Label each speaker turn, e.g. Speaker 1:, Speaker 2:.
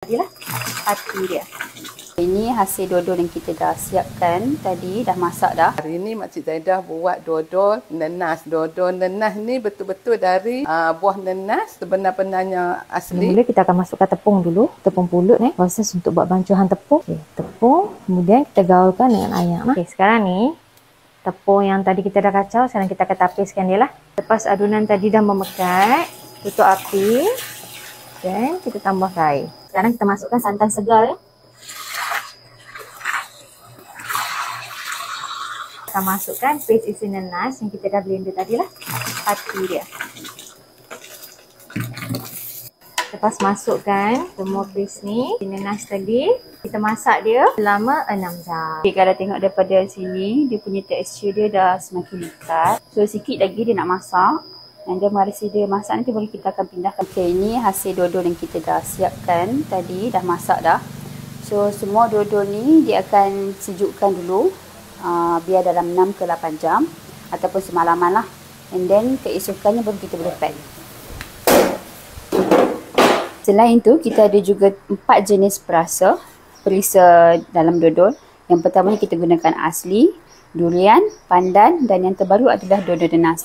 Speaker 1: Tadilah hati dia. Ini hasil dodol yang kita dah siapkan tadi, dah masak dah.
Speaker 2: Hari ni Makcik Zaidah buat dodol nenas. Dodol nenas ni betul-betul dari buah nenas sebenar-benarnya asli.
Speaker 3: Mula kita akan masukkan tepung dulu, tepung pulut proses untuk buat bancuhan tepung. Tepung, kemudian kita gaulkan dengan air. Sekarang ni tepung yang tadi kita dah kacau, sekarang kita akan tapiskan dia lah. Lepas adunan tadi dah memekat, tutup api dan kita tambah air. Sekarang kita masukkan santan segar. Kita masukkan paste isi nenas yang kita dah blender tadi lah, hati dia. Lepas masukkan semua paste ni, nenas tadi, kita masak dia selama 6 jam.
Speaker 1: Okay, kalau tengok daripada sini, dia punya tekstur dia dah semakin lekat. So sikit lagi dia nak masak. Dan dia mari dia masak nanti boleh kita akan pindahkan. Okay, ini hasil dodol yang kita dah siapkan tadi, dah masak dah. So semua dodol ni dia akan sejukkan dulu. Biar dalam 6 ke 8 jam ataupun semalaman lah, and then keesokannya baru kita boleh pack. Selain tu kita ada juga 4 jenis perasa dalam dodol. Yang pertama kita gunakan asli, durian, pandan, dan yang terbaru adalah dodol nenas.